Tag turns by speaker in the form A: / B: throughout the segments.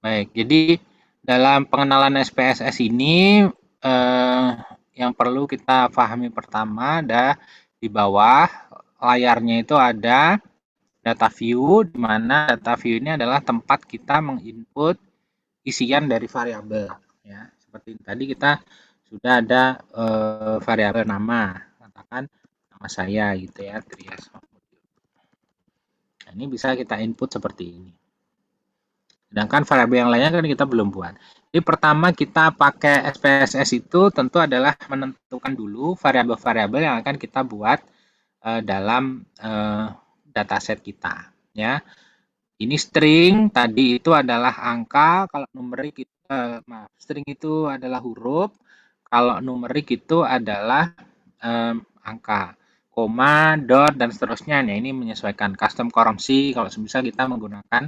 A: Baik, jadi dalam pengenalan SPSS ini yang perlu kita pahami pertama ada di bawah layarnya itu ada data view, di mana data view ini adalah tempat kita menginput isian dari variabel. Ya, seperti tadi kita sudah ada variabel nama, katakan nama saya gitu ya, Trias. Nah, ini bisa kita input seperti ini. Sedangkan variabel yang lainnya kan kita belum buat. Jadi pertama kita pakai SPSS itu tentu adalah menentukan dulu variabel-variabel yang akan kita buat dalam dataset kita. Ya, ini string tadi itu adalah angka, kalau numerik string itu adalah huruf, kalau numerik itu adalah angka, koma, dot dan seterusnya. Nah, ini menyesuaikan custom currency kalau misal kita menggunakan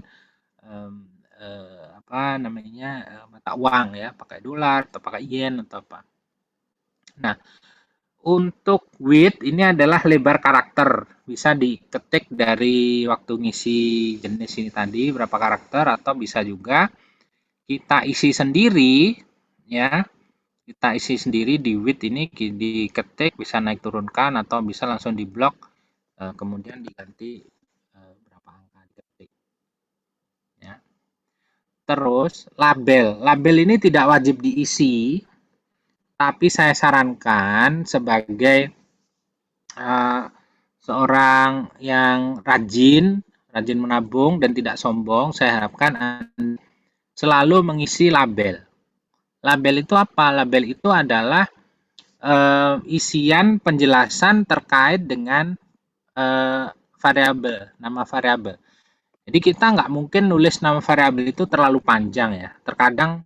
A: apa namanya mata uang ya, pakai dolar atau pakai yen atau apa. Nah, untuk width ini adalah lebar karakter, bisa diketik dari waktu ngisi jenis ini tadi berapa karakter, atau bisa juga kita isi sendiri ya, kita isi sendiri di width ini diketik, bisa naik turunkan atau bisa langsung di blok kemudian diganti berapa angka diketik ya. Terus label ini tidak wajib diisi, tapi saya sarankan sebagai seorang yang rajin menabung dan tidak sombong, saya harapkan selalu mengisi label. Label itu apa? Label itu adalah isian penjelasan terkait dengan variabel, nama variabel. Jadi kita nggak mungkin nulis nama variabel itu terlalu panjang ya. Terkadang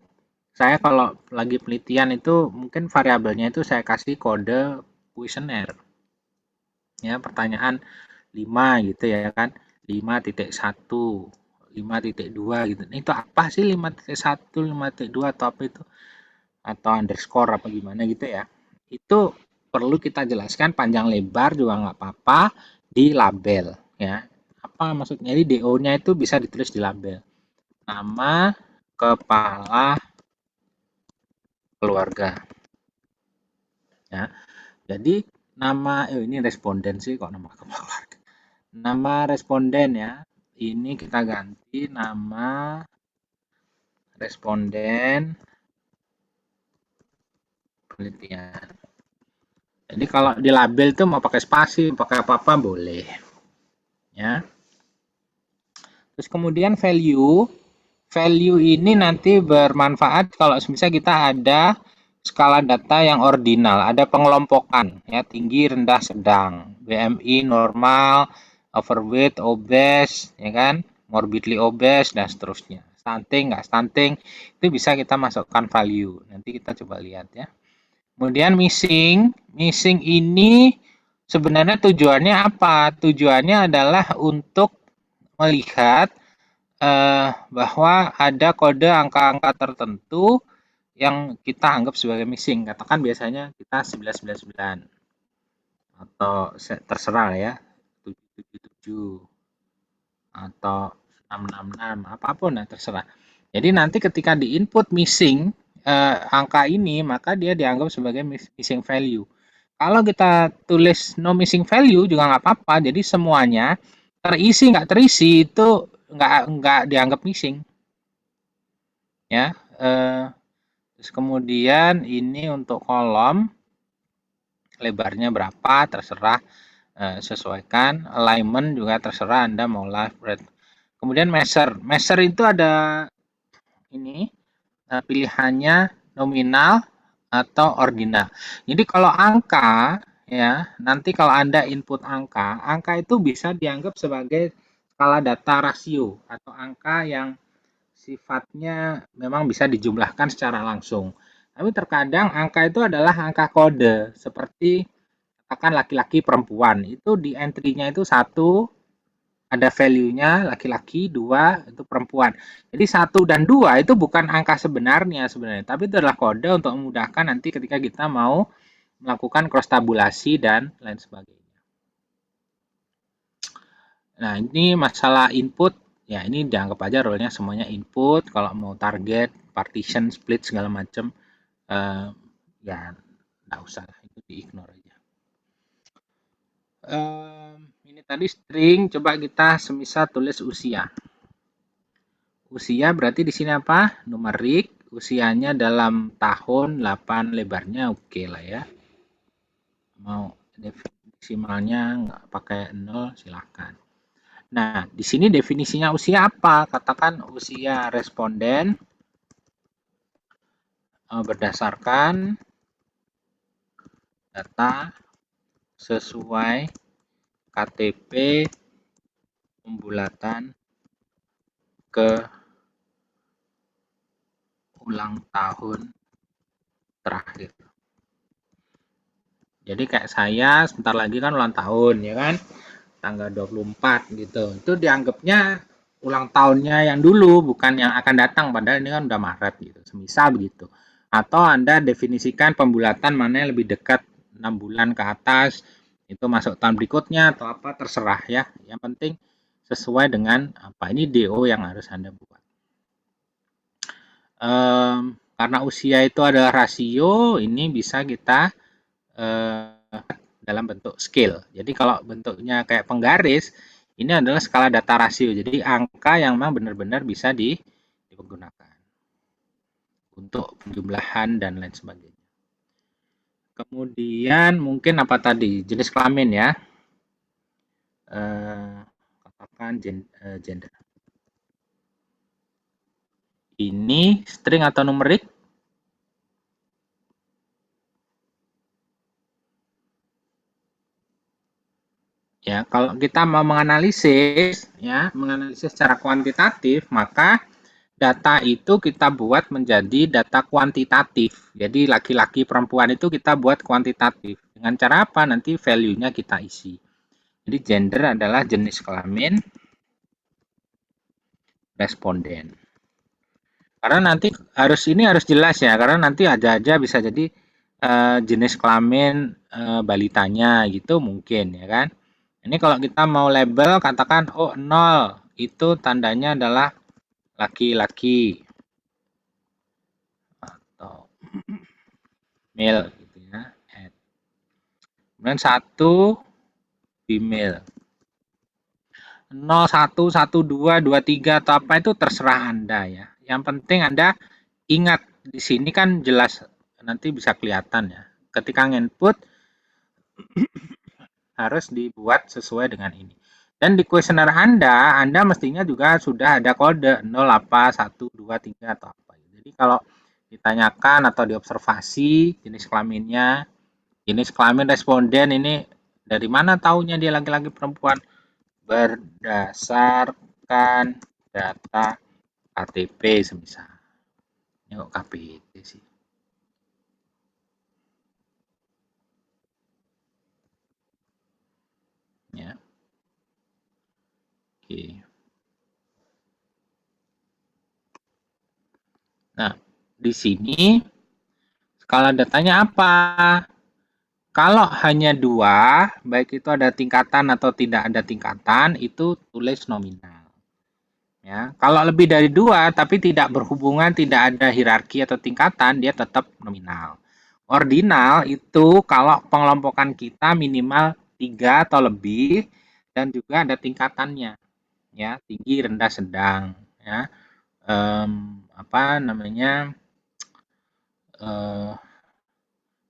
A: saya kalau lagi penelitian itu mungkin variabelnya itu saya kasih kode kuesioner. Ya, pertanyaan 5 gitu ya kan. 5.1, 5.2 gitu. Itu apa sih 5.1, 5.2 atau apa itu? Atau underscore apa gimana gitu ya. Itu perlu kita jelaskan panjang lebar juga nggak apa-apa di label ya. Apa maksudnya? Jadi DO-nya itu bisa ditulis di label. Nama kepala keluarga. Ya. Jadi nama ini responden sih kok nama kepala keluarga. Nama responden ya. Ini kita ganti nama responden penelitian. Jadi kalau di label itu mau pakai spasi, pakai apa-apa boleh. Ya. Terus kemudian value. Value ini nanti bermanfaat kalau misalnya kita ada skala data yang ordinal, ada pengelompokan ya, tinggi, rendah, sedang, BMI normal, overweight, obese, ya kan, morbidly obese dan seterusnya. Stunting, nggak stunting, itu bisa kita masukkan value. Nanti kita coba lihat ya. Kemudian missing, missing ini sebenarnya tujuannya apa? Tujuannya adalah untuk melihat bahwa ada kode angka-angka tertentu yang kita anggap sebagai missing. Katakan biasanya kita 999 atau terserah ya, 777 atau 666, apapun ya terserah. Jadi nanti ketika di input missing angka ini, maka dia dianggap sebagai missing value. Kalau kita tulis no missing value juga nggak apa-apa, jadi semuanya terisi nggak terisi itu nggak dianggap missing ya. Terus kemudian ini untuk kolom lebarnya berapa terserah, sesuaikan, alignment juga terserah Anda mau left right. Kemudian measure itu ada ini pilihannya nominal atau ordinal. Jadi kalau angka ya, nanti kalau Anda input angka, angka itu bisa dianggap sebagai skala data rasio atau angka yang sifatnya memang bisa dijumlahkan secara langsung. Tapi terkadang angka itu adalah angka kode, seperti katakan laki-laki perempuan. Itu di entry-nya itu 1 ada value-nya laki-laki, 2 itu perempuan. Jadi 1 dan 2 itu bukan angka sebenarnya sebenarnya, tapi itu adalah kode untuk memudahkan nanti ketika kita mau melakukan cross tabulasi dan lain sebagainya. Nah, ini masalah input ya ini dianggap aja role-nya semuanya input. Kalau mau target, partition, split segala macam, ya nggak usah lah, itu di-ignore aja. Ini tadi string, coba kita semisal tulis usia. Usia berarti di sini apa? Numerik, usianya dalam tahun, 8, lebarnya oke lah ya. Mau desimalnya nggak pakai 0, silahkan. Nah, di sini definisinya usia apa? Katakan usia responden berdasarkan data sesuai KTP pembulatan ke ulang tahun terakhir. Jadi kayak saya sebentar lagi kan ulang tahun ya kan, tanggal 24 gitu. Itu dianggapnya ulang tahunnya yang dulu, bukan yang akan datang, padahal ini kan udah Maret gitu. Semisal begitu. Atau Anda definisikan pembulatan mana yang lebih dekat, 6 bulan ke atas, itu masuk tahun berikutnya atau apa, terserah ya. Yang penting sesuai dengan apa, ini DO yang harus Anda buat. Karena usia itu adalah rasio, ini bisa kita dalam bentuk scale. Jadi kalau bentuknya kayak penggaris, ini adalah skala data rasio. Jadi angka yang memang benar-benar bisa digunakan untuk penjumlahan dan lain sebagainya. Kemudian mungkin apa tadi, jenis kelamin ya, katakan gender. Ini string atau numerik? Ya, kalau kita mau menganalisis secara kuantitatif, maka data itu kita buat menjadi data kuantitatif. Jadi laki-laki perempuan itu kita buat kuantitatif. Dengan cara apa? Nanti value-nya kita isi. Jadi gender adalah jenis kelamin responden. Karena nanti harus jelas ya, karena nanti aja bisa jadi jenis kelamin balitanya gitu mungkin ya kan. Ini kalau kita mau label katakan oh 0 itu tandanya adalah laki-laki atau male gitu ya. Kemudian 1 female. 0, 1, 1, 2, 2, 3 atau apa itu terserah Anda ya. Yang penting Anda ingat di sini kan jelas nanti bisa kelihatan ya. Ketika input harus dibuat sesuai dengan ini. Dan di kuesioner Anda mestinya juga sudah ada kode 0 apa, 1, 2, 3 atau apa. Jadi kalau ditanyakan atau diobservasi jenis kelaminnya, jenis kelamin responden ini dari mana taunya dia laki-laki perempuan? Berdasarkan data KTP semisal. Ini kok KPT sih. Ya. Oke. Nah, di sini skala datanya apa? Kalau hanya 2, baik itu ada tingkatan atau tidak ada tingkatan, itu tulis nominal. Ya, kalau lebih dari 2 tapi tidak berhubungan, tidak ada hierarki atau tingkatan, dia tetap nominal. Ordinal itu kalau pengelompokan kita minimal 3 atau lebih dan juga ada tingkatannya. Ya, tinggi, rendah, sedang, ya. Apa namanya?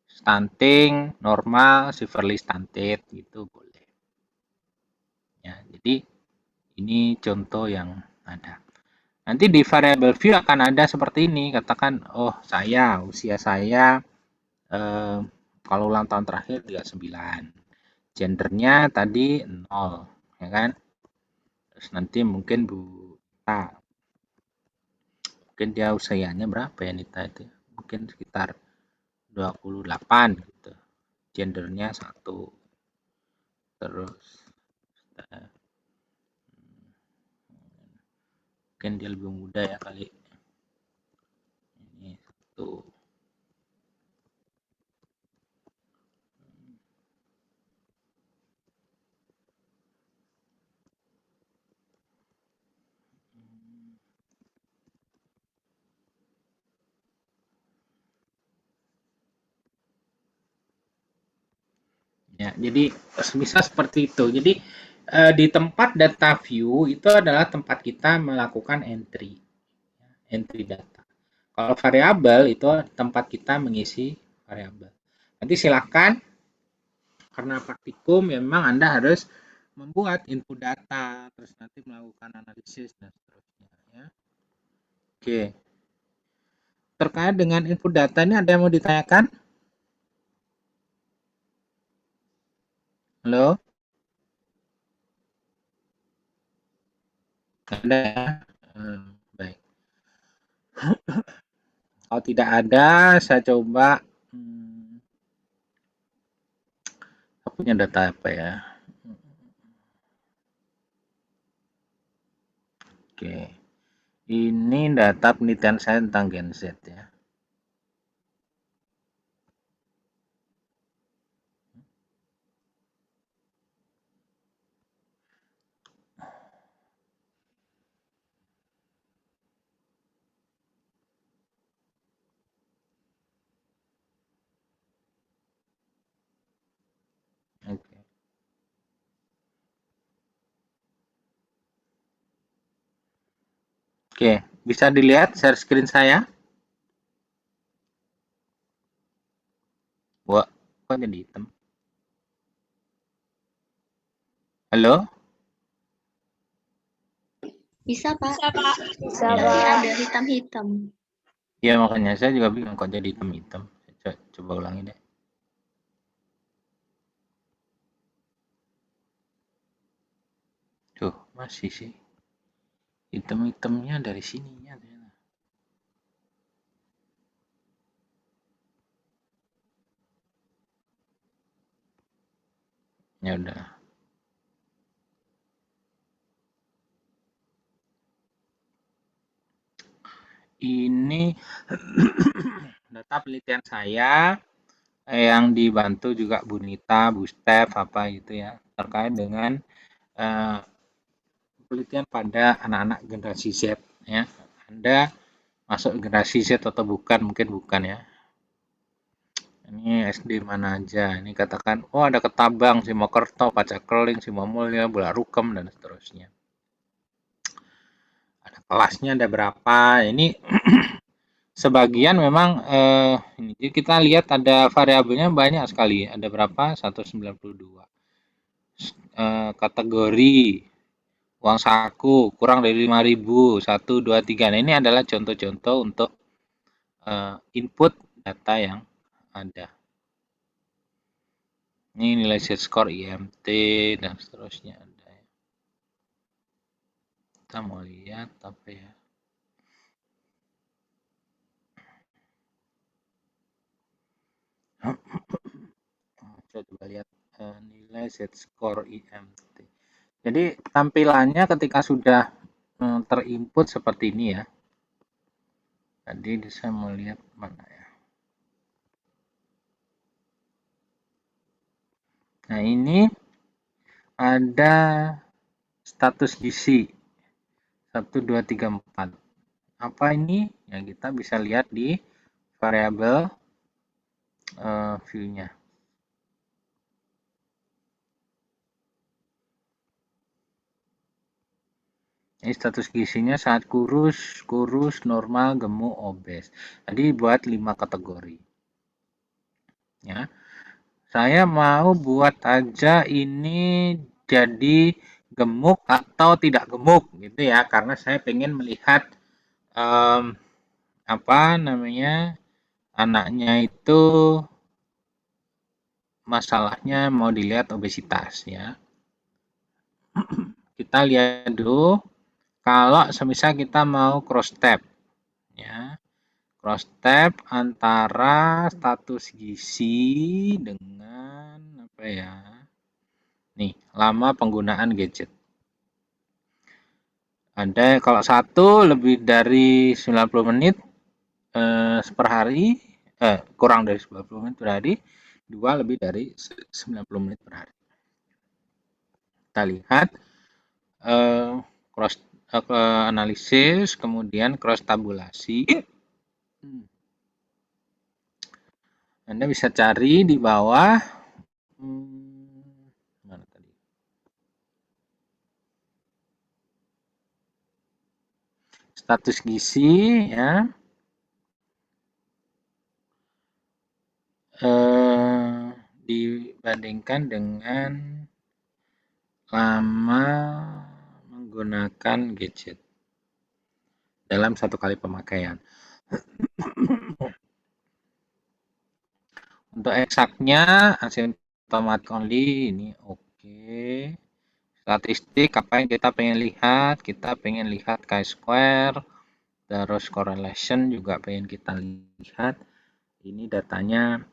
A: Stunting, normal, severely stunted gitu boleh. Ya, jadi ini contoh yang ada. Nanti di variable view akan ada seperti ini, katakan oh usia saya kalau ulang tahun terakhir 39. Gendernya tadi 0, ya kan? Terus nanti mungkin Bu Nita, mungkin dia usianya berapa ya Nita itu? Mungkin sekitar 28 gitu. Gendernya 1. Terus mungkin dia lebih muda ya kali. Ini 1. Ya, jadi bisa seperti itu. Jadi di tempat data view itu adalah tempat kita melakukan entry data. Kalau variabel itu tempat kita mengisi variabel. Nanti silakan, karena praktikum memang Anda harus membuat input data, terus nanti melakukan analisis dan seterusnya. Ya. Oke. Terkait dengan input data ini ada yang mau ditanyakan? Halo? Ada ya? Baik. Kalau tidak ada, saya coba punya data apa ya? Oke. Ini data penelitian saya tentang Gen Z ya. Oke. Oke, bisa dilihat share screen saya? Wah, kok jadi hitam? Halo?
B: Bisa, Pak.
C: Bisa, Pak.
B: Bisa,
A: Ya.
B: Pak. Ada hitam-hitam.
A: Ya, makanya saya juga bingung kok jadi hitam-hitam. Coba ulangi deh. Tuh, masih sih. Hitam-hitamnya dari sininya. Ya udah. Ini data penelitian saya yang dibantu juga Bu Nita, Bu Steph, apa gitu ya, terkait dengan penelitian pada anak-anak generasi Z ya. Anda masuk generasi Z atau bukan? Mungkin bukan ya. Ini SD mana aja? Ini katakan, oh ada Ketabang, Simokerto, Pacakeling, Simomulya, Bularukem dan seterusnya. Ada kelasnya ada berapa? Ini sebagian memang jadi kita lihat ada variabelnya banyak sekali. Ada berapa? 192. Kategori uang saku kurang dari 5.000, 1, 2, 3. Nah, ini adalah contoh-contoh untuk input data yang ada. Ini nilai set score IMT dan seterusnya ada. Kita mau lihat apa ya? Coba lihat nilai set score IMT. Jadi tampilannya ketika sudah terinput seperti ini ya. Tadi saya mau lihat mana ya. Nah ini ada status gizi 1, 2, 3, 4. Apa ini? Ya kita bisa lihat di variabel view-nya. Ini status gizinya saat kurus, normal, gemuk, obes. Tadi buat 5 kategori. Ya. Saya mau buat aja ini jadi gemuk atau tidak gemuk gitu ya, karena saya pengen melihat apa namanya anaknya itu masalahnya mau dilihat obesitas ya. Kita lihat dulu kalau semisal kita mau cross tab ya. Cross tab antara status gizi dengan apa ya? Nih, lama penggunaan gadget. Ada kalau satu lebih dari 90 menit per hari, kurang dari 90 menit per hari, dua lebih dari 90 menit per hari. Kita lihat cross analisis, kemudian cross tabulasi. Anda bisa cari di bawah status gizi ya. Dibandingkan dengan lama menggunakan gadget dalam satu kali pemakaian. Untuk eksaknya asymptomatic only ini oke. Statistik apa yang kita pengen lihat? Kita pengen lihat chi-square, terus correlation juga pengen kita lihat. Ini datanya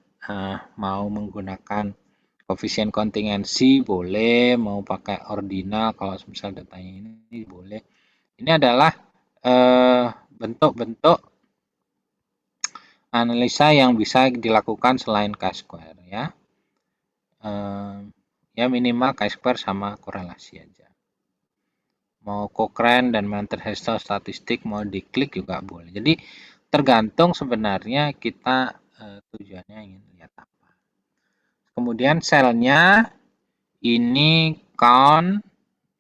A: mau menggunakan koefisien kontingensi boleh, mau pakai ordinal kalau misal datanya ini boleh. Ini adalah bentuk-bentuk analisa yang bisa dilakukan selain chi-square ya. Ya minimal chi-square sama korelasi aja. Mau Cochrane dan Manter-Haskell statistik mau diklik juga boleh. Jadi tergantung sebenarnya kita tujuannya ingin lihat apa. Kemudian selnya ini count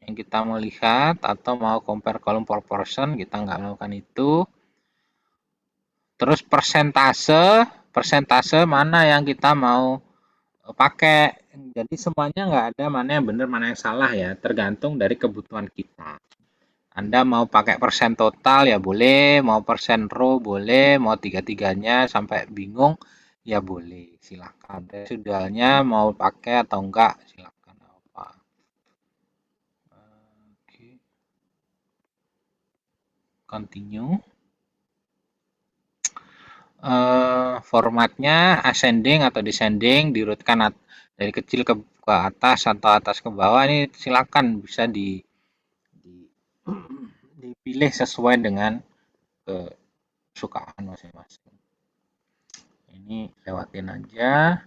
A: yang kita mau lihat atau mau compare column proportion, kita nggak melakukan itu. Terus persentase mana yang kita mau pakai. Jadi semuanya nggak ada mana yang benar mana yang salah ya, tergantung dari kebutuhan kita. Anda mau pakai persen total ya boleh, mau persen row boleh, mau tiga-tiganya sampai bingung ya boleh, silakan. Residualnya mau pakai atau enggak silakan apa. Oke. Continue. Formatnya ascending atau descending, diurutkan dari kecil ke atas atau atas ke bawah, ini silakan bisa dipilih sesuai dengan kesukaan masing-masing. Ini lewatin aja.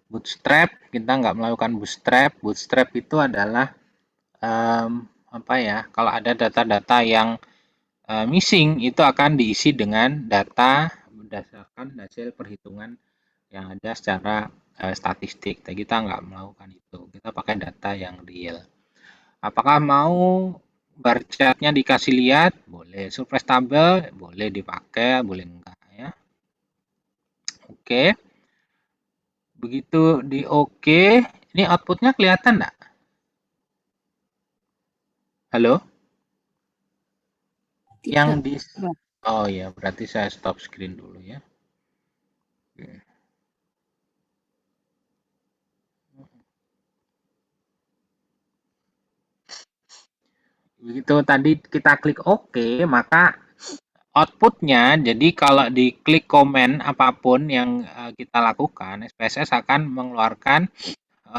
A: Bootstrap, kita nggak melakukan bootstrap. Bootstrap itu adalah apa ya? Kalau ada data-data yang missing itu akan diisi dengan data berdasarkan hasil perhitungan yang ada secara statistik. Tapi kita nggak melakukan itu. Kita pakai data yang real. Apakah mau bar chartnya dikasih lihat? Boleh. Surprise table boleh dipakai, boleh enggak ya. Oke. Begitu di oke, ini outputnya kelihatan enggak? Halo? Yang di Oh ya, berarti saya stop screen dulu ya. Oke. Begitu tadi kita klik OK, maka outputnya, jadi kalau diklik komen apapun yang kita lakukan, SPSS akan mengeluarkan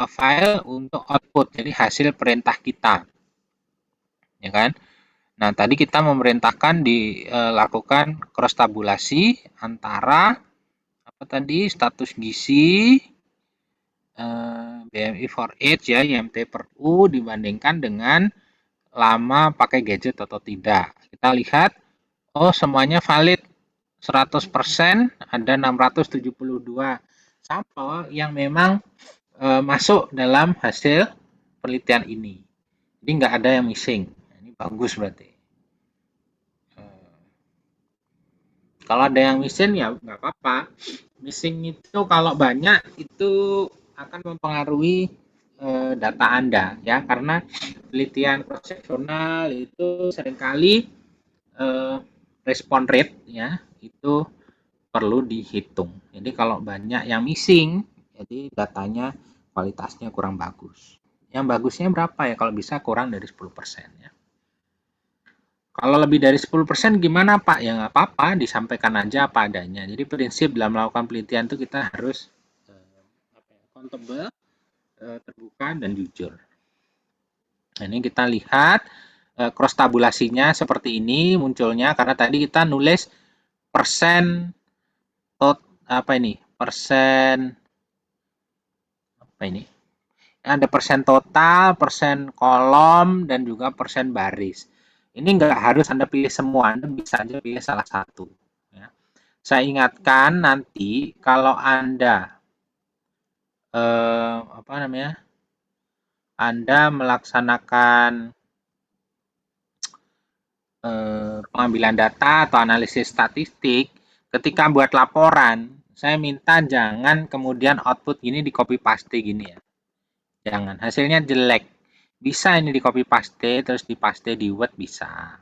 A: file untuk output, jadi hasil perintah kita, ya kan? Nah, tadi kita memerintahkan dilakukan cross tabulasi antara apa tadi status gizi BMI for age ya, IMT per U dibandingkan dengan lama pakai gadget atau tidak. Kita lihat, oh semuanya valid 100%, ada 672 sampel yang memang masuk dalam hasil penelitian ini. Jadi nggak ada yang missing. Ini bagus berarti. Kalau ada yang missing ya nggak apa-apa. Missing itu kalau banyak itu akan mempengaruhi data Anda ya, karena penelitian cross-seksional itu seringkali respon rate ya itu perlu dihitung. Jadi kalau banyak yang missing, jadi datanya kualitasnya kurang bagus. Yang bagusnya berapa ya? Kalau bisa kurang dari 10% ya. Kalau lebih dari 10% gimana Pak? Ya nggak apa-apa, disampaikan aja apa adanya. Jadi prinsip dalam melakukan penelitian itu kita harus accountable, terbuka, dan jujur. Nah, ini kita lihat cross tabulasinya seperti ini munculnya karena tadi kita nulis persen persen apa ini? Ada persen total, persen kolom, dan juga persen baris. Ini nggak harus Anda pilih semua, Anda bisa aja pilih salah satu. Ya. Saya ingatkan nanti kalau Anda Anda melaksanakan pengambilan data atau analisis statistik, ketika buat laporan, saya minta jangan kemudian output gini di copy paste gini ya. Jangan, hasilnya jelek. Bisa ini di copy paste terus dipaste di Word bisa.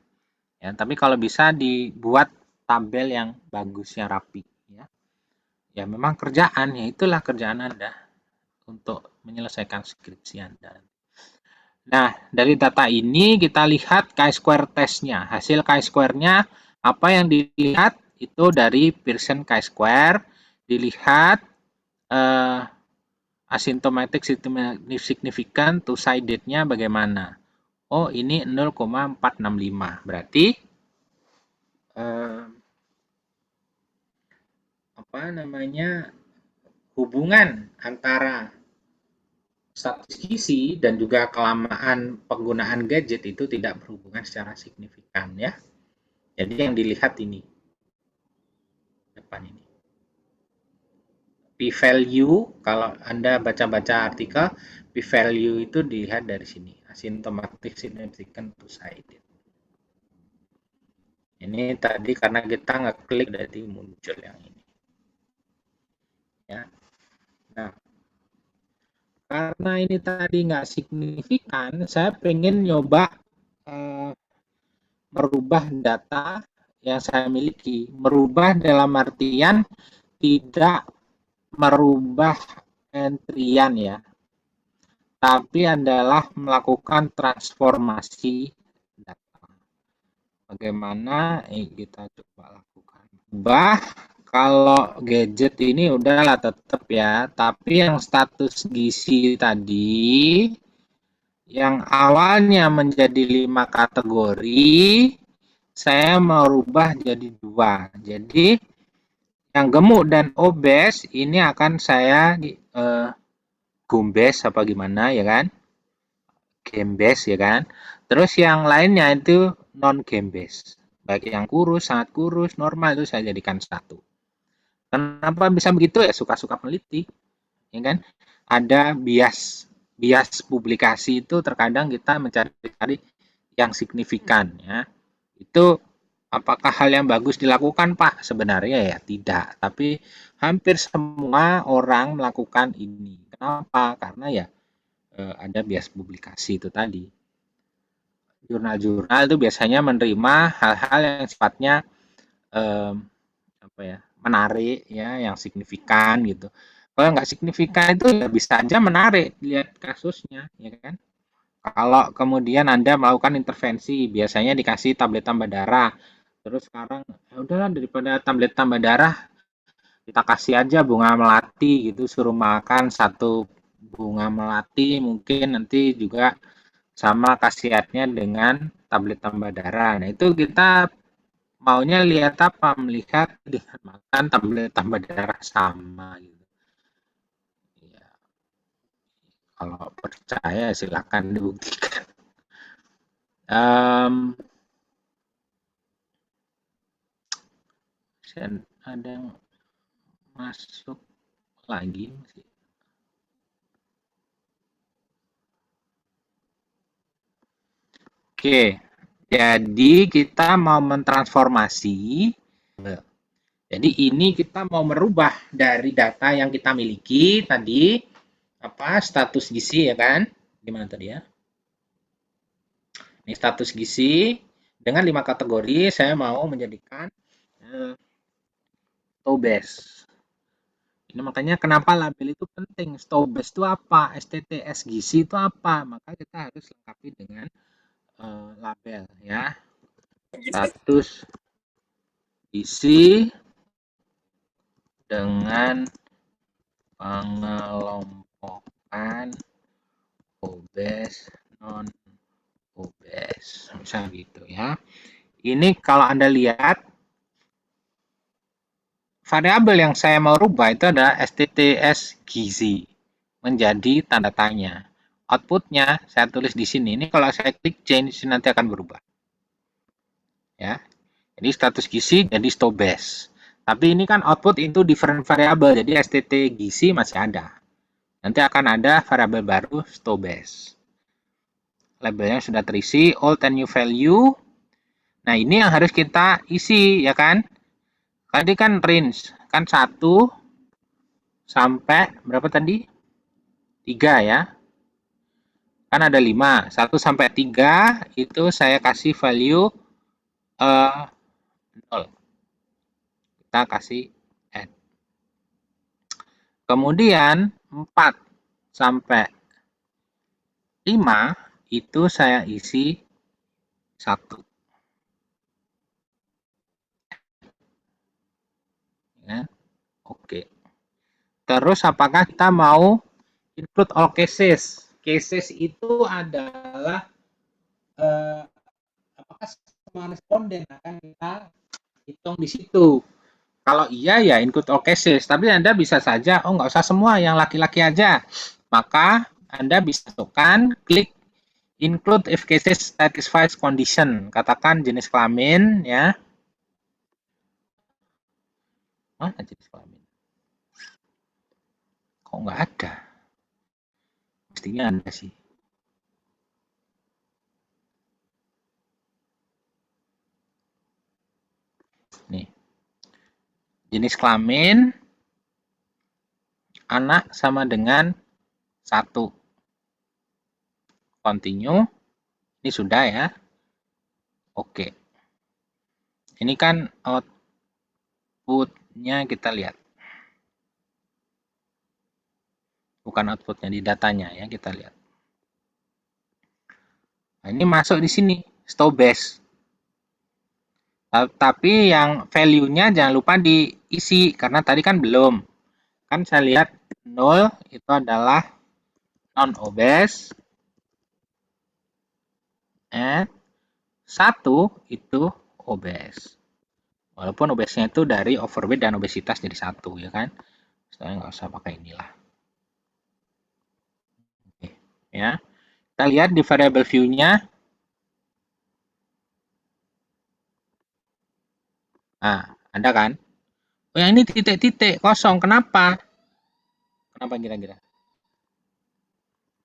A: Ya, tapi kalau bisa dibuat tabel yang bagus, yang rapi ya. Ya memang kerjaan, ya itulah kerjaan Anda untuk menyelesaikan skripsi Anda. Nah, dari data ini kita lihat chi-square testnya. Hasil chi-square-nya apa yang dilihat itu dari Pearson chi-square, dilihat asymptomatic significant two-sided-nya bagaimana. Oh, ini 0,465. Berarti apa namanya, hubungan antara status gizi dan juga kelamaan penggunaan gadget itu tidak berhubungan secara signifikan ya. Jadi yang dilihat ini depan ini. P-value, kalau Anda baca-baca artikel, P-value itu dilihat dari sini, asymptomatic significant two-sided. Ini tadi karena kita ngeklik berarti muncul yang ini. Ya. Nah, karena ini tadi nggak signifikan, saya pengen nyoba merubah data yang saya miliki. Merubah dalam artian tidak merubah entrian ya, tapi adalah melakukan transformasi data. Bagaimana? Kita coba lakukan. Kalau gadget ini udahlah tetap ya, tapi yang status gizi tadi yang awalnya menjadi 5 kategori, saya merubah jadi 2. Jadi yang gemuk dan obes ini akan saya gumbes apa gimana ya kan? Gembes ya kan? Terus yang lainnya itu non gembes. Baik yang kurus, sangat kurus, normal itu saya jadikan 1. Kenapa bisa begitu ya? Suka-suka peneliti, ya kan? Ada bias publikasi itu terkadang kita mencari yang signifikan, ya. Itu apakah hal yang bagus dilakukan, Pak? Sebenarnya ya tidak, tapi hampir semua orang melakukan ini. Kenapa? Karena ya ada bias publikasi itu tadi. Jurnal-jurnal itu biasanya menerima hal-hal yang sifatnya menarik ya, yang signifikan gitu. Kalau nggak signifikan itu ya bisa aja menarik, lihat kasusnya ya kan. Kalau kemudian Anda melakukan intervensi, biasanya dikasih tablet tambah darah. Terus sekarang ya udahlah, daripada tablet tambah darah kita kasih aja bunga melati gitu, suruh makan 1 bunga melati, mungkin nanti juga sama khasiatnya dengan tablet tambah darah. Nah, itu kita maunya lihat apa? Melihat dengan makan tablet tambah darah sama gitu. Ya, kalau percaya silakan dibuktikan. Ada yang masuk lagi sih. Oke, jadi kita mau mentransformasi. Jadi ini kita mau merubah dari data yang kita miliki tadi, apa, status gizi ya kan? Gimana tadi ya? Ini status gizi dengan 5 kategori, saya mau menjadikan Stobes. Ini makanya kenapa label itu penting. Stobes itu apa? STTS gizi itu apa? Maka kita harus lengkapi dengan label ya. Status gizi dengan pengelompokan obes, non obes, misal gitu ya. Ini kalau Anda lihat variabel yang saya mau rubah itu adalah STTS gizi menjadi tanda tanya. Outputnya saya tulis di sini. Ini kalau saya klik change nanti akan berubah. Ya, jadi status gizi jadi stobes. Tapi ini kan output itu different variable, jadi STT gizi masih ada. Nanti akan ada variabel baru stobes. Labelnya sudah terisi, old and new value. Nah, ini yang harus kita isi, ya kan? Tadi kan range, kan 1 sampai berapa tadi? 3 ya. Kan ada 5. 1 sampai 3 itu saya kasih value 0. Kita kasih add. Kemudian 4 sampai 5 itu saya isi 1. Ya. Oke. Terus apakah kita mau include all cases? Cases itu adalah apakah semua responden akan kita hitung di situ. Kalau iya ya include all cases, tapi Anda bisa saja, oh nggak usah semua, yang laki-laki aja. Maka Anda bisa tekan klik include if cases satisfies condition. Katakan jenis kelamin ya. Mana jenis kelamin? Kok nggak ada? Mestinya ada sih. Nih. Jenis kelamin anak sama dengan 1. Continue. Ini sudah ya. Oke. Ini kan outputnya kita lihat. Bukan outputnya, di datanya ya, kita lihat. Nah, ini masuk di sini, Stowbase. Tapi yang value-nya jangan lupa diisi, karena tadi kan belum. Kan saya lihat 0 itu adalah non-obese, and 1 itu obese. Walaupun obesnya itu dari overweight dan obesitas jadi 1, ya kan. Sebenarnya nggak usah pakai inilah. Oke, ya. Kita lihat di variable view-nya. Nah, ada kan? Oh, yang ini titik-titik kosong. Kenapa? Kenapa kira-kira?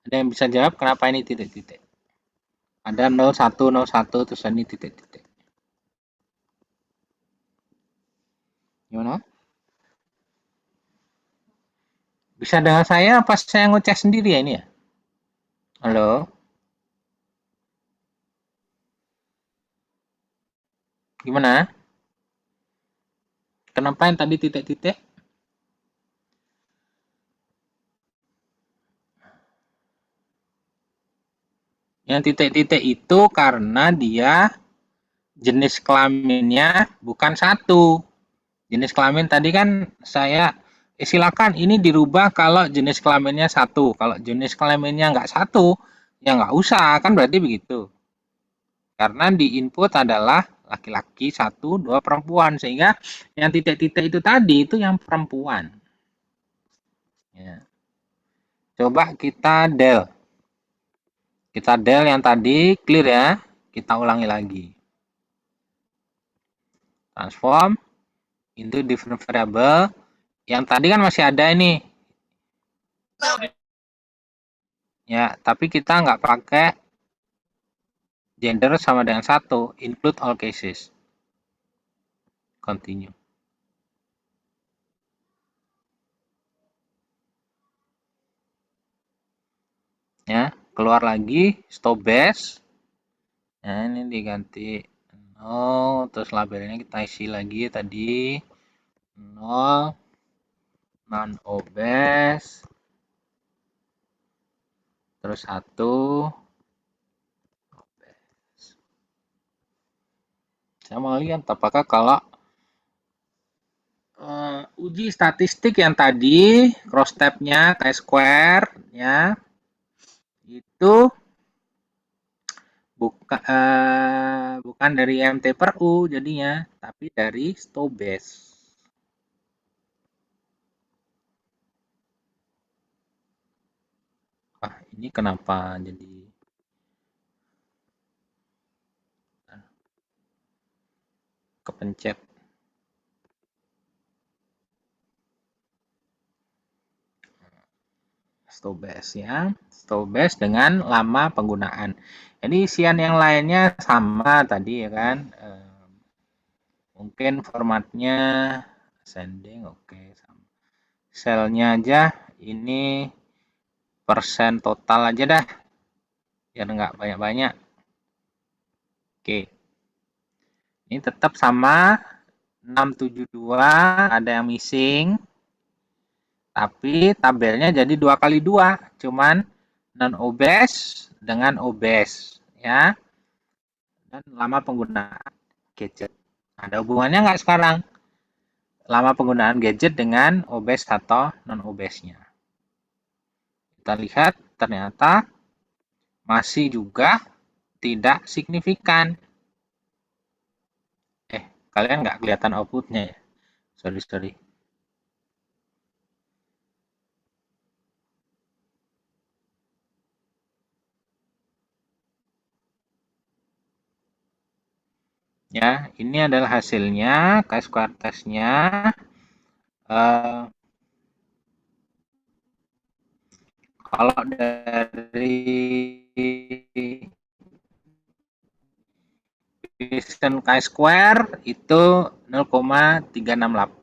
A: Ada yang bisa jawab kenapa ini titik-titik? Ada 01, 01, terus ini titik-titik. Gimana? Bisa dengar saya pas saya ngoceh sendiri ya ini ya? Halo? Gimana? Kenapa yang tadi titik-titik? Yang titik-titik itu karena dia jenis kelaminnya bukan 1. Jenis kelamin tadi kan saya silakan ini dirubah kalau jenis kelaminnya 1. Kalau jenis kelaminnya nggak 1, ya nggak usah, kan berarti begitu. Karena di input adalah laki-laki 1, 2 perempuan, sehingga yang titik-titik itu tadi itu yang perempuan. Ya. Coba kita del. Kita del yang tadi clear ya. Kita ulangi lagi. Transform into different variable. Yang tadi kan masih ada ini. Ya, tapi kita nggak pakai gender sama dengan 1. Include all cases. Continue. Ya, keluar lagi Stowbase. Nah, ini diganti 0, terus labelnya kita isi lagi tadi 0 non-obese, terus 1 obese. Saya mau lihat apakah kalau uji statistik yang tadi cross tab-nya chi-square ya itu bukan dari MT per U jadinya, tapi dari Stowbase. Wah, ini kenapa jadi kepencet? Stowbase ya. Stowbase dengan lama penggunaan. Ini isian yang lainnya sama tadi ya kan. Mungkin formatnya ascending, oke. Selnya aja ini persen total aja dah, biar nggak banyak-banyak. Oke, ini tetap sama 672, ada yang missing, tapi tabelnya jadi 2x2, cuman non obes dengan obes ya, dan lama penggunaan gadget. Ada hubungannya nggak sekarang lama penggunaan gadget dengan obes atau non obesnya? Kita lihat ternyata masih juga tidak signifikan. Kalian nggak kelihatan outputnya ya? Sorry. Ya, ini adalah hasilnya, chi-square test-nya. Kalau dari Pearson chi-square itu 0,368.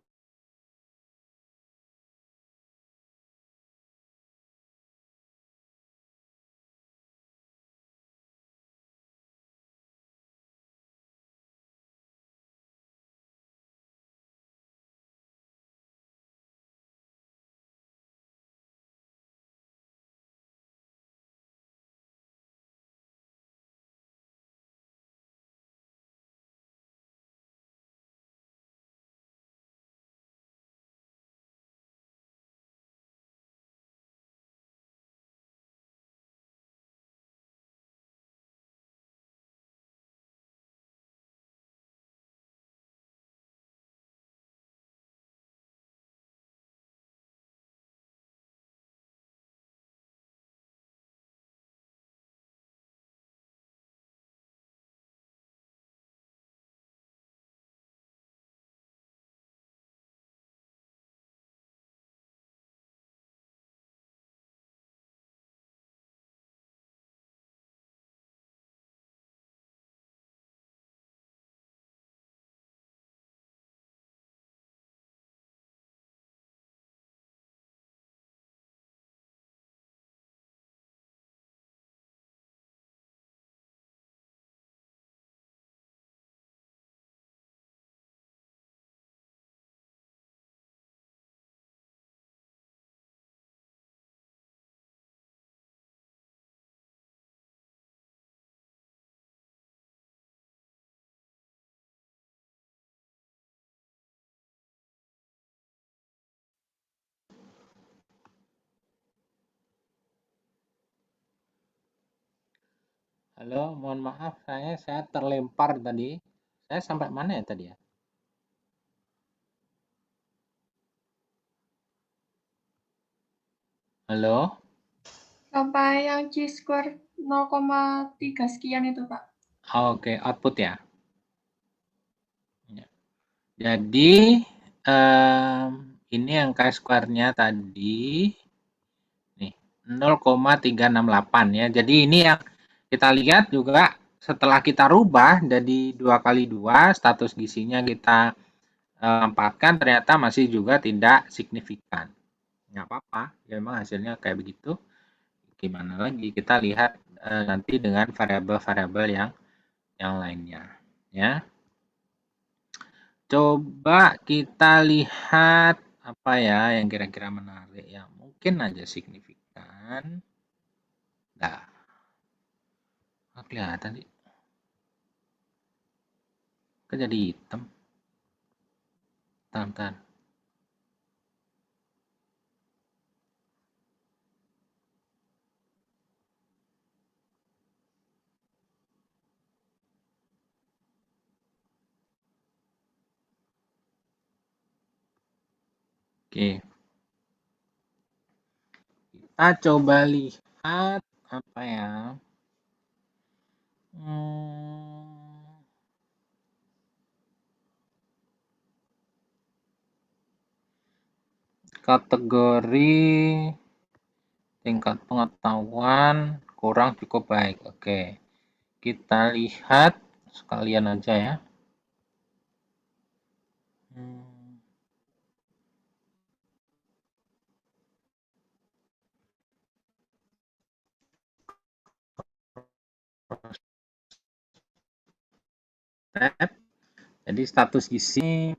A: Halo, mohon maaf, saya terlempar tadi. Saya sampai mana ya tadi ya? Halo?
C: Sampai yang chi-square 0,3 sekian itu, Pak.
A: Oke, output ya. Jadi, ini yang chi-square-nya tadi nih 0,368 ya. Jadi ini yang kita lihat juga setelah kita rubah jadi 2x2, status gizinya kita empatkan, ternyata masih juga tidak signifikan. Nggak apa-apa, ya memang hasilnya kayak begitu. Gimana lagi, kita lihat nanti dengan variabel-variabel yang lainnya ya. Coba kita lihat apa ya yang kira-kira menarik ya, mungkin aja signifikan. Nah, nggak kelihatan sih. Kok jadi hitam? Bentar. Oke. Kita coba lihat apa ya. Kategori tingkat pengetahuan kurang cukup baik. Oke. Kita lihat sekalian aja ya. Jadi status gizi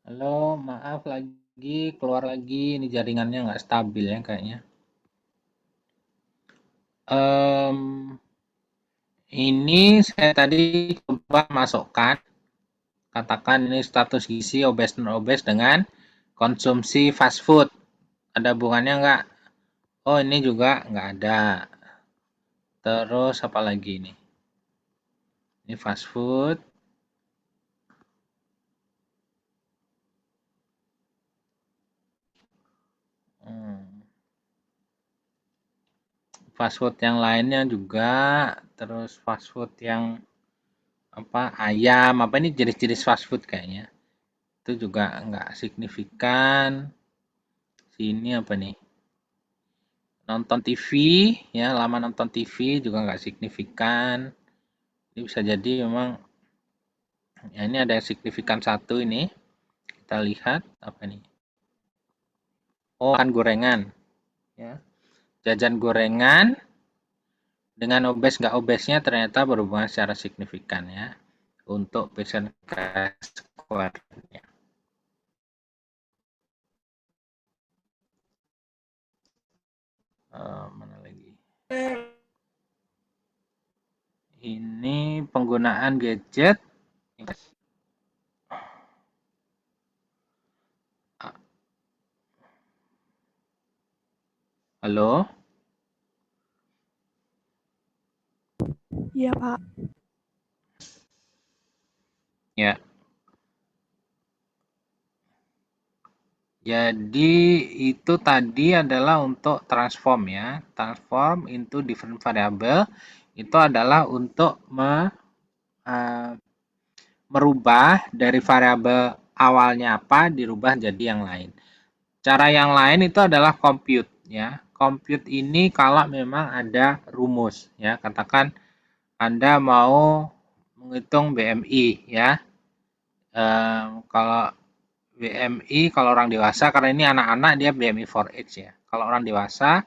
A: Halo, maaf lagi, keluar lagi. Ini jaringannya nggak stabil ya kayaknya. Ini saya tadi coba masukkan, katakan ini status gizi obes non obes dengan konsumsi fast food. Ada hubungannya nggak? Oh, ini juga nggak ada. Terus apa lagi nih? Ini fast food. Fast food yang lainnya juga, terus fast food yang apa ayam, apa ini jenis-jenis fast food kayaknya. Itu juga nggak signifikan. Sini apa nih? Nonton TV, ya lama nonton TV juga nggak signifikan. Ini bisa jadi memang, ya ini ada yang signifikan satu ini. Kita lihat apa nih? Oh, makan gorengan. Ya. Jajan gorengan dengan obes nggak obesnya ternyata berhubungan secara signifikan ya. untuk persen chi². Mana lagi? Ini penggunaan gadget. Halo?
D: Iya, Pak.
A: Ya. Jadi itu tadi adalah untuk transform ya. Transform into different variable itu adalah untuk merubah dari variabel awalnya apa dirubah jadi yang lain. Cara yang lain itu adalah compute ya. Compute ini kalau memang ada rumus ya. Katakan Anda mau menghitung BMI ya. Kalau BMI kalau orang dewasa, karena ini anak-anak dia BMI for age ya. Kalau orang dewasa,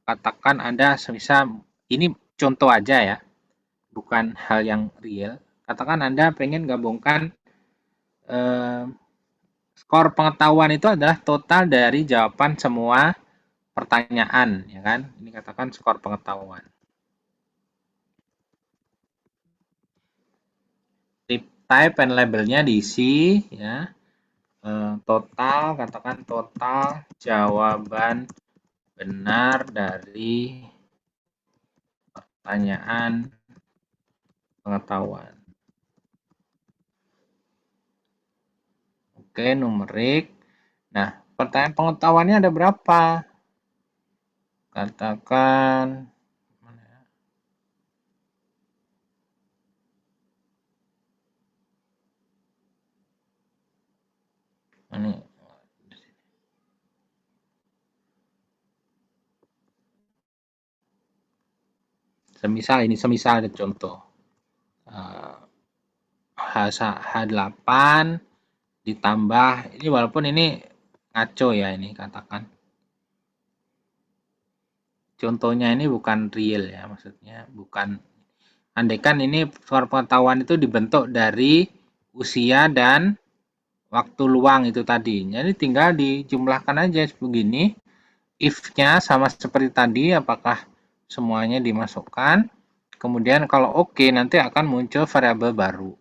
A: katakan Anda semisal ini contoh aja ya, bukan hal yang real. Katakan Anda pengen gabungkan skor pengetahuan itu adalah total dari jawaban semua pertanyaan, ya kan? Ini katakan skor pengetahuan. Type and labelnya diisi, ya. Total, katakan total jawaban benar dari pertanyaan pengetahuan. Oke, numerik. Nah, pertanyaan pengetahuannya ada berapa? Katakan ini semisal ada contoh H8 ditambah ini, walaupun ini ngaco ya, ini katakan contohnya ini bukan real ya, maksudnya bukan, andaikan ini pengetahuan itu dibentuk dari usia dan waktu luang itu tadi, jadi tinggal dijumlahkan aja begini, if-nya sama seperti tadi, apakah semuanya dimasukkan, kemudian kalau oke, nanti akan muncul variabel baru.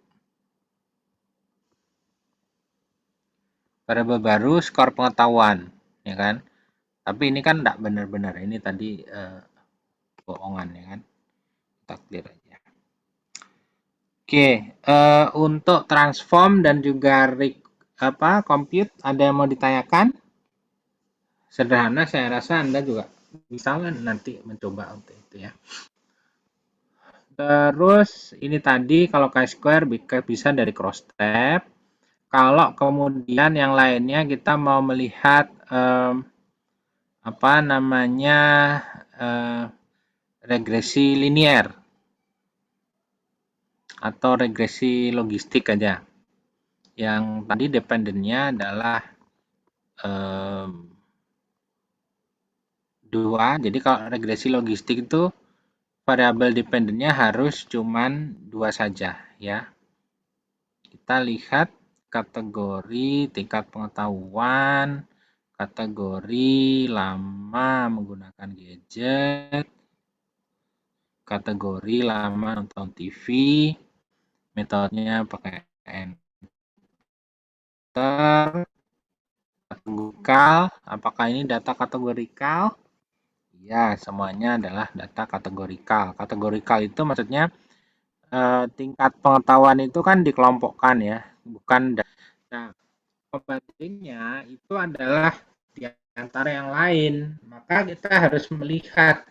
A: Variabel baru skor pengetahuan, ya kan? Tapi ini kan tidak benar-benar, ini tadi bohongan, ya kan? Kita clear aja. Oke, untuk transform dan juga compute, ada yang mau ditanyakan? Sederhana, saya rasa Anda juga bisa nanti mencoba untuk itu ya. Terus ini tadi kalau chi² bisa dari cross tab. Kalau kemudian yang lainnya kita mau melihat regresi linier atau regresi logistik aja. Yang tadi dependennya adalah 2. Jadi kalau regresi logistik itu variabel dependennya harus cuman 2 saja ya. Kita lihat kategori tingkat pengetahuan, kategori lama menggunakan gadget, kategori lama nonton TV, metodenya pakai enter, kategorikal, apakah ini data kategorikal? Ya, semuanya adalah data kategorikal. Kategorikal itu maksudnya tingkat pengetahuan itu kan dikelompokkan ya, bukan. Nah, pembandingnya itu adalah di antara yang lain. Maka kita harus melihat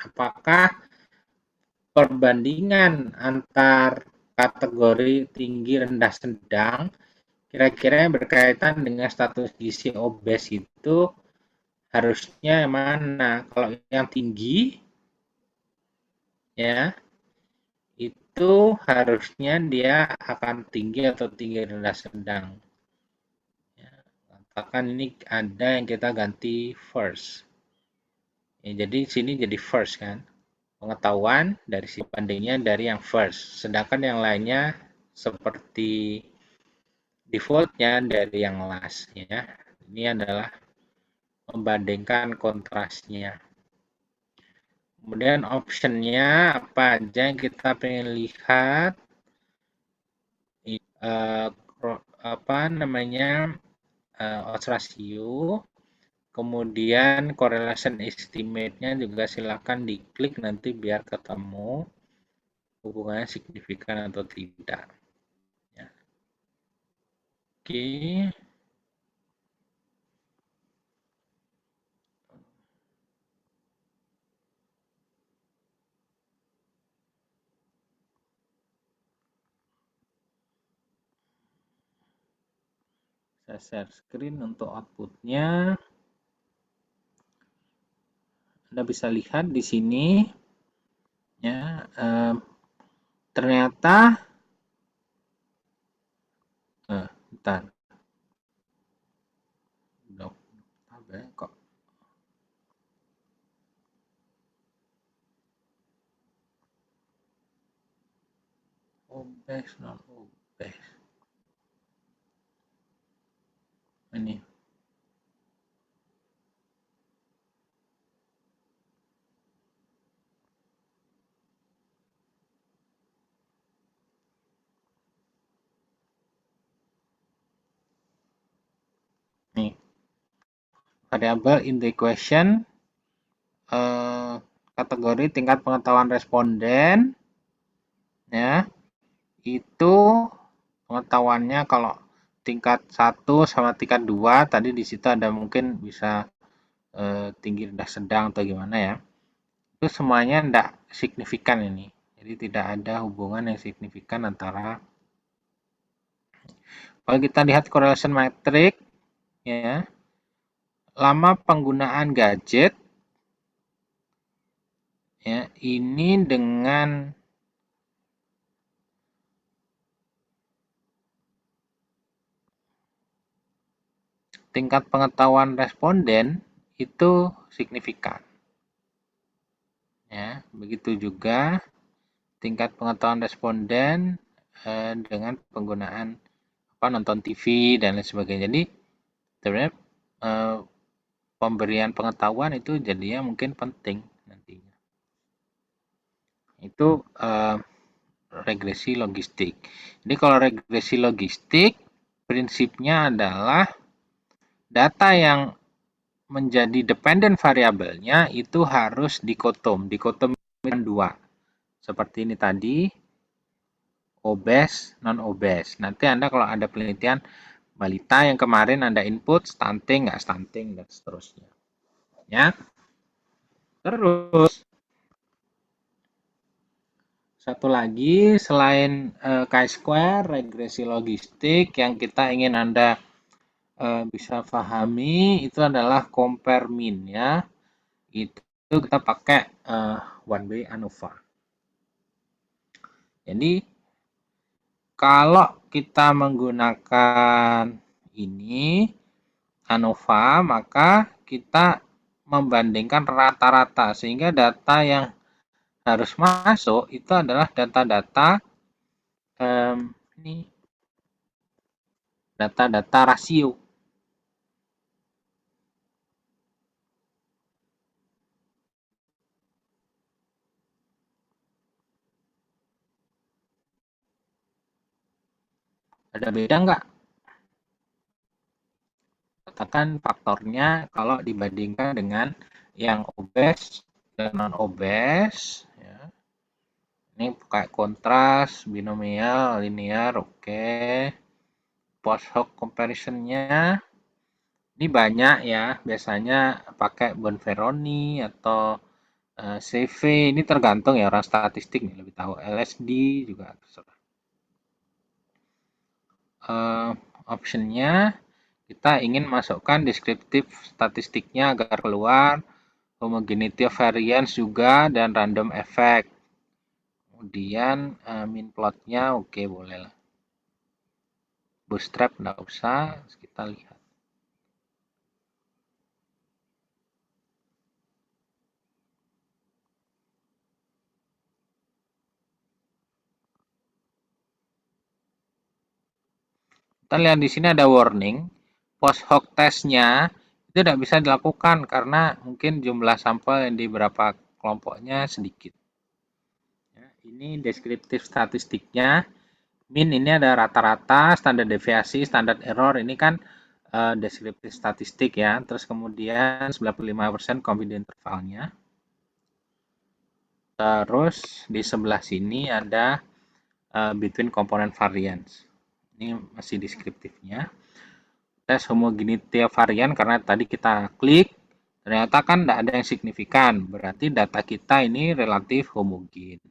A: apakah perbandingan antar kategori tinggi, rendah, sedang kira-kira yang berkaitan dengan status gizi obes itu harusnya mana? Kalau yang tinggi ya itu harusnya dia akan tinggi atau tinggi, rendah, sedang. Ya, katakan ini ada yang kita ganti first. Ya, jadi sini jadi first kan. pengetahuan dari si bandingnya dari yang first, sedangkan yang lainnya seperti defaultnya dari yang last ya. Ini adalah membandingkan kontrasnya. Kemudian optionnya apa aja yang kita pengen lihat, apa namanya, odds ratio, kemudian correlation estimate-nya juga silakan diklik nanti biar ketemu hubungannya signifikan atau tidak. Ya. Oke. Saya share screen untuk outputnya. Anda bisa lihat di sini, ya, ternyata, bentar, kok obes non obes ini. Nih, variabel in the equation, kategori tingkat pengetahuan responden, ya, itu pengetahuannya kalau tingkat 1 sama tingkat 2 tadi di situ ada mungkin bisa tinggi, rendah, sedang atau gimana ya. Itu semuanya tidak signifikan ini. Jadi tidak ada hubungan yang signifikan antara. Kalau kita lihat correlation matrix, ya, lama penggunaan gadget, ya, ini dengan tingkat pengetahuan responden itu signifikan. Ya, begitu juga tingkat pengetahuan responden dengan penggunaan nonton TV dan lain sebagainya. Jadi sebenarnya pemberian pengetahuan itu jadinya mungkin penting nantinya. Itu regresi logistik. Jadi kalau regresi logistik prinsipnya adalah data yang menjadi dependent variabelnya itu harus dikotom dua. Seperti ini tadi, obes, non-obes. Nanti Anda kalau ada penelitian balita yang kemarin Anda input, stunting, nggak stunting, dan seterusnya. Ya. Terus, satu lagi, selain chi-square, regresi logistik, yang kita ingin Anda bisa pahami, itu adalah compare mean. Ya. Itu kita pakai one way ANOVA. Jadi, kalau kita menggunakan ini, ANOVA, maka kita membandingkan rata-rata, sehingga data yang harus masuk itu adalah data-data ini, data-data rasio. Ada beda nggak? Katakan faktornya kalau dibandingkan dengan yang obes dan non-obes. Ya. Ini pakai kontras, binomial, linear, oke. Post hoc comparison-nya ini banyak ya, biasanya pakai Bonferroni atau CV, ini tergantung ya, orang statistik nih lebih tahu. LSD juga terserah. Optionnya kita ingin masukkan deskriptif statistiknya agar keluar, homogeneity of variance juga, dan random effect. Kemudian mean plotnya oke, boleh lah. Bootstrap nggak usah, kita lihat. Kita lihat di sini ada warning, post hoc testnya itu tidak bisa dilakukan karena mungkin jumlah sampel yang di beberapa kelompoknya sedikit. Ya, ini deskriptif statistiknya. Min ini ada rata-rata, standar deviasi, standar error. Ini kan deskriptif statistik ya. Terus kemudian 95% confidence intervalnya. Terus di sebelah sini ada between component variance. Ini masih deskriptifnya. Tes homogeneity varian karena tadi kita klik, ternyata kan tidak ada yang signifikan. Berarti data kita ini relatif homogen.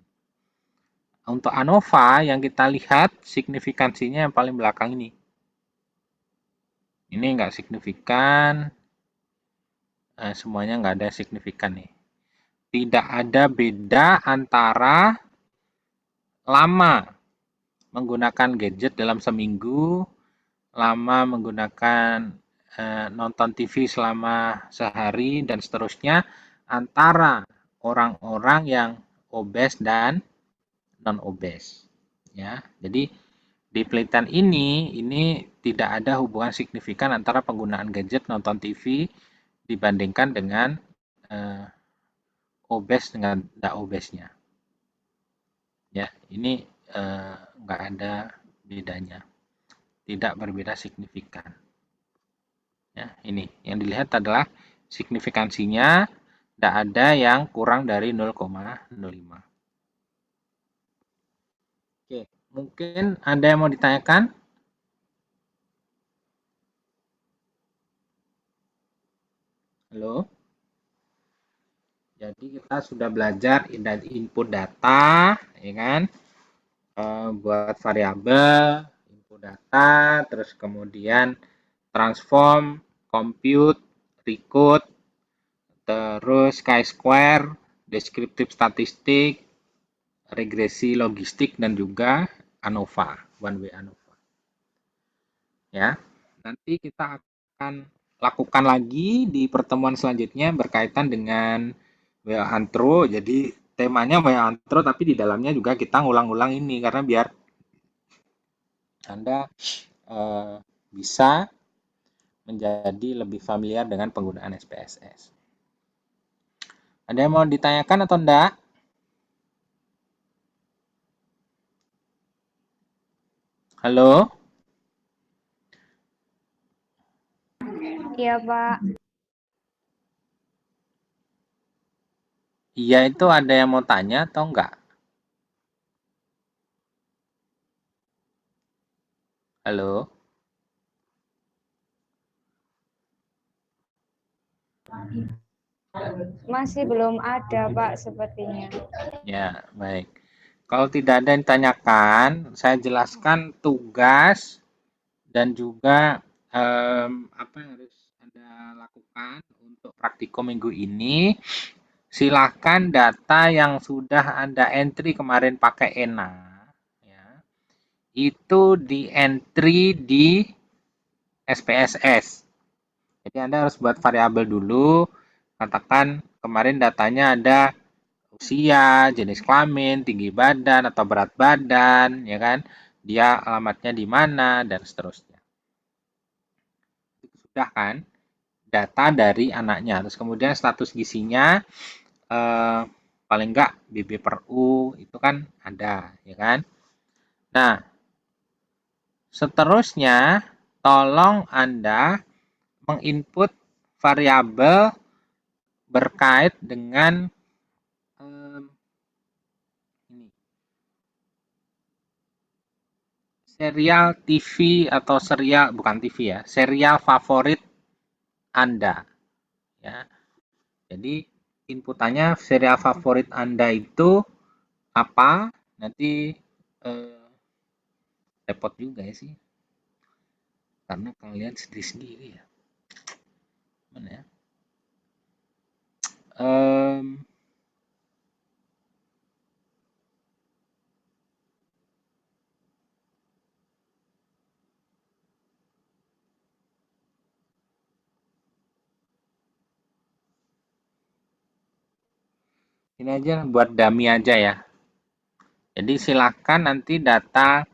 A: Untuk ANOVA yang kita lihat signifikansinya yang paling belakang ini. Ini nggak signifikan, semuanya nggak ada signifikan nih. Tidak ada beda antara lama menggunakan gadget dalam seminggu, lama menggunakan nonton TV selama sehari, dan seterusnya antara orang-orang yang obes dan non-obes. Ya, jadi di penelitian ini tidak ada hubungan signifikan antara penggunaan gadget, nonton TV dibandingkan dengan obes dengan tidak obesnya. Ya, ini nggak ada bedanya, tidak berbeda signifikan. Ya, ini yang dilihat adalah signifikansinya tidak ada yang kurang dari 0,05. Oke, mungkin ada yang mau ditanyakan? Halo? Jadi kita sudah belajar input data, ya kan? Buat variabel, input data, terus kemudian transform, compute, recode, terus chi-square, deskriptif statistik, regresi logistik, dan juga ANOVA, one way ANOVA. Ya, nanti kita akan lakukan lagi di pertemuan selanjutnya berkaitan dengan Antro. Jadi temanya Antro, tapi di dalamnya juga kita ngulang-ulang ini karena biar Anda bisa menjadi lebih familiar dengan penggunaan SPSS. Ada yang mau ditanyakan atau enggak? Halo?
E: Iya, Pak.
A: Iya, itu ada yang mau tanya atau enggak? Halo?
E: Masih belum ada, Pak, sepertinya.
A: Ya, baik. Kalau tidak ada yang ditanyakan, saya jelaskan tugas dan juga apa yang harus Anda lakukan untuk praktikum minggu ini. Silahkan data yang sudah Anda entry kemarin pakai ENA, ya, itu di entry di SPSS. Jadi Anda harus buat variabel dulu, katakan kemarin datanya ada usia, jenis kelamin, tinggi badan atau berat badan, ya kan? Dia alamatnya di mana dan seterusnya. Sudah kan? Data dari anaknya. Terus kemudian status gizinya paling enggak BB per U itu kan ada, ya kan? Nah, seterusnya tolong Anda menginput variabel berkait dengan ini. Serial TV atau serial, bukan TV ya, serial favorit Anda. Ya. Jadi inputannya serial favorit Anda itu apa? Nanti repot juga ya sih. Karena kalian sendiri-sendiri ya. Mana ya? Ini aja buat dummy aja ya. Jadi silakan nanti data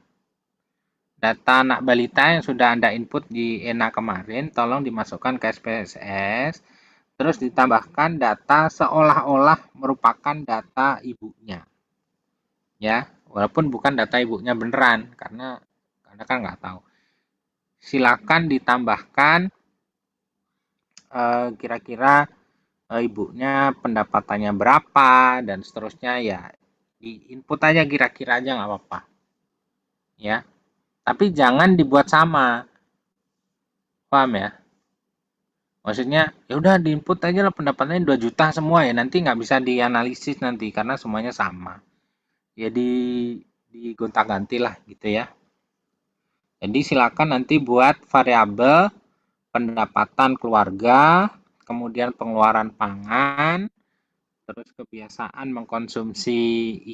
A: Data anak balita yang sudah Anda input di ENA kemarin, tolong dimasukkan ke SPSS, terus ditambahkan data seolah-olah merupakan data ibunya. Ya, walaupun bukan data ibunya beneran, karena kan nggak tahu. Silakan ditambahkan kira-kira ibunya pendapatannya berapa dan seterusnya, ya di input aja kira-kira aja nggak apa-apa ya, tapi jangan dibuat sama, paham ya? Maksudnya ya udah di input aja lah pendapatannya 2 juta semua ya, nanti nggak bisa dianalisis nanti karena semuanya sama ya, digonta-ganti lah gitu ya. Jadi silakan nanti buat variabel pendapatan keluarga, kemudian pengeluaran pangan, terus kebiasaan mengkonsumsi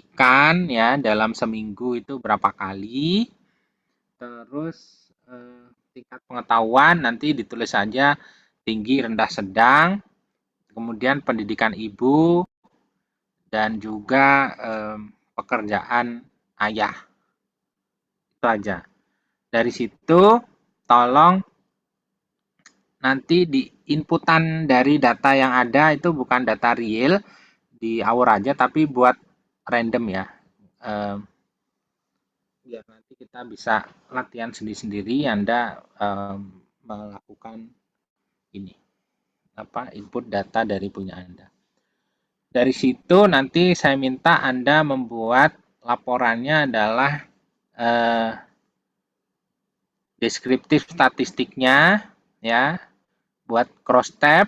A: ikan ya dalam seminggu itu berapa kali, terus tingkat pengetahuan nanti ditulis saja tinggi, rendah, sedang, kemudian pendidikan ibu, dan juga pekerjaan ayah. Itu aja. Dari situ tolong nanti di inputan dari data yang ada itu bukan data real di Our aja, tapi buat random ya. Biar nanti kita bisa latihan sendiri-sendiri, Anda melakukan ini input data dari punya Anda. Dari situ nanti saya minta Anda membuat laporannya adalah deskriptif statistiknya ya, buat cross tab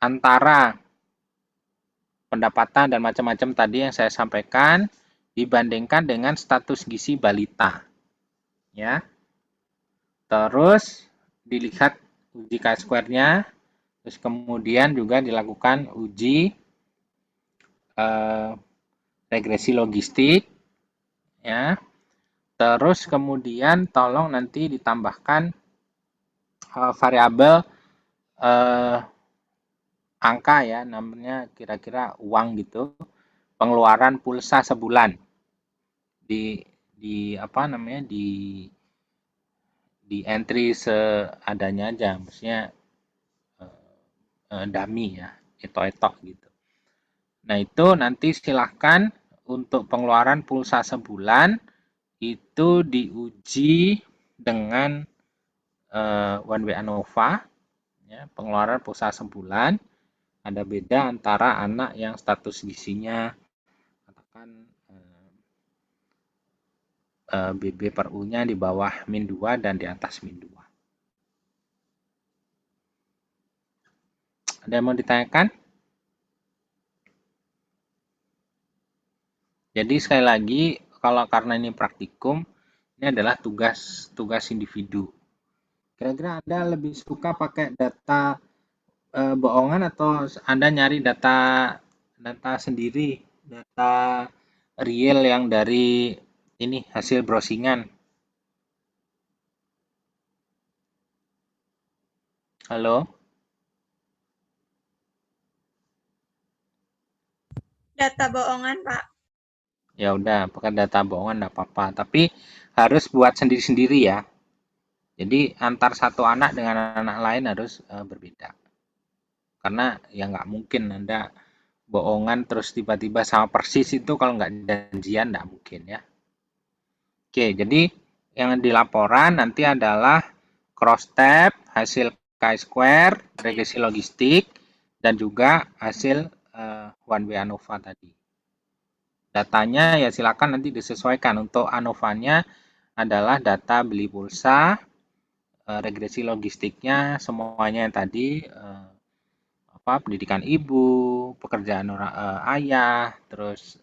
A: antara pendapatan dan macam-macam tadi yang saya sampaikan dibandingkan dengan status gizi balita ya. Terus dilihat uji chi-square-nya, terus kemudian juga dilakukan uji regresi logistik ya. Terus kemudian tolong nanti ditambahkan variabel angka ya, namanya kira-kira uang gitu, pengeluaran pulsa sebulan di apa namanya di entry seadanya aja, maksudnya dummy ya, etok-etok gitu. Nah itu nanti silahkan untuk pengeluaran pulsa sebulan itu diuji dengan One Way ANOVA ya, pengeluaran pulsa sebulan. Ada beda antara anak yang status gizinya katakan BB per U-nya di bawah min 2 dan di atas min 2. Ada yang mau ditanyakan? Jadi sekali lagi, kalau karena ini praktikum, ini adalah tugas individu. Kira-kira Anda lebih suka pakai data bohongan atau Anda nyari data sendiri, data real yang dari ini hasil browsingan? Halo?
C: Data bohongan, Pak.
A: Ya udah, pakai data bohongan enggak apa-apa, tapi harus buat sendiri-sendiri ya. Jadi antar satu anak dengan anak lain harus berbeda. Karena ya nggak mungkin Anda bohongan terus tiba-tiba sama persis itu, kalau nggak janjian nggak mungkin ya. Oke, jadi yang di laporan nanti adalah cross tab, hasil chi-square, regresi logistik, dan juga hasil One Way ANOVA tadi. Datanya ya silakan nanti disesuaikan. Untuk ANOVA-nya adalah data beli pulsa, regresi logistiknya semuanya yang tadi, pendidikan ibu, pekerjaan ayah, terus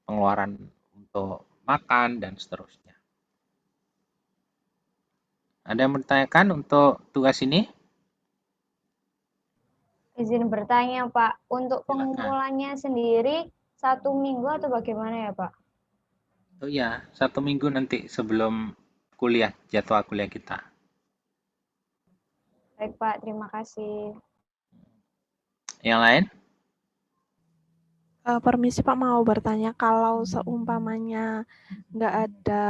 A: pengeluaran untuk makan dan seterusnya. Ada yang bertanyakan untuk tugas ini?
E: Izin bertanya, Pak. Untuk
A: Silakan.
E: pengumpulannya sendiri 1 minggu atau bagaimana ya, Pak?
A: Oh ya, 1 minggu nanti sebelum kuliah, jadwal kuliah kita.
E: Baik, Pak. Terima kasih.
A: Yang lain?
D: Permisi Pak, mau bertanya kalau seumpamanya nggak ada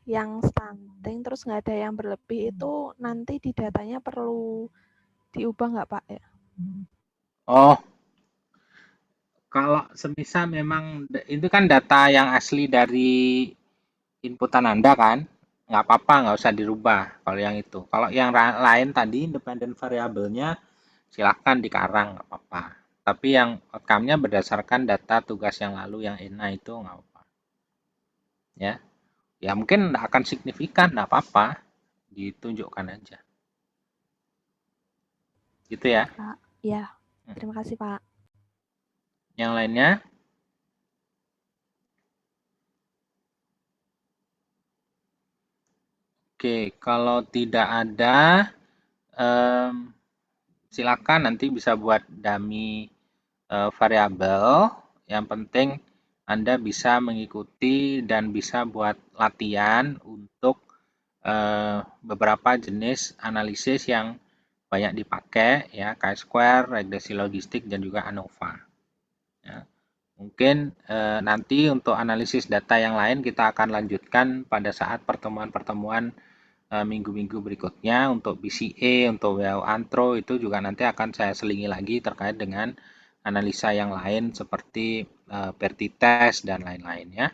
D: yang stunting terus nggak ada yang berlebih itu nanti di datanya perlu diubah nggak Pak ya?
A: Oh, kalau semisal memang itu kan data yang asli dari inputan Anda kan, nggak apa-apa, nggak usah dirubah kalau yang itu. Kalau yang lain tadi independent variabelnya silahkan dikarang, nggak apa-apa. Tapi yang outcome-nya berdasarkan data tugas yang lalu yang ENA itu nggak apa-apa. Ya, ya mungkin nggak akan signifikan, nggak apa-apa, ditunjukkan aja. Gitu ya.
D: Pak, ya. Terima kasih Pak.
A: Yang lainnya? Oke, kalau tidak ada, silakan nanti bisa buat dummy variabel. Yang penting Anda bisa mengikuti dan bisa buat latihan untuk beberapa jenis analisis yang banyak dipakai, ya, chi-square, regresi logistik, dan juga ANOVA. Ya. Mungkin nanti untuk analisis data yang lain kita akan lanjutkan pada saat pertemuan-pertemuan minggu-minggu berikutnya. Untuk BCA, untuk WHO Antro itu juga nanti akan saya selingi lagi terkait dengan analisa yang lain seperti PERTI test dan lain-lain ya.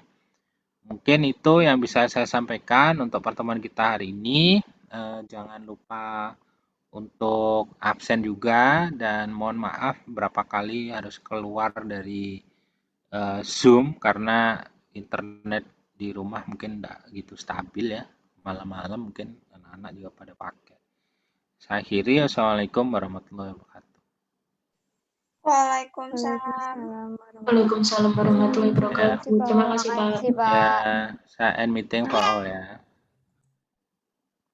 A: Mungkin itu yang bisa saya sampaikan untuk pertemuan kita hari ini. Jangan lupa untuk absen juga dan mohon maaf berapa kali harus keluar dari Zoom karena internet di rumah mungkin tidak gitu stabil ya. Malam-malam mungkin anak-anak juga pada pakai. Saya akhiri. Assalamualaikum warahmatullahi wabarakatuh.
C: Waalaikumsalam.
E: Waalaikumsalam warahmatullahi
B: Waalaikumsalam warahmatullahi
E: wabarakatuh.
A: Ya.
B: wabarakatuh.
E: Terima kasih Pak.
A: Ya, saya end meeting for all ya.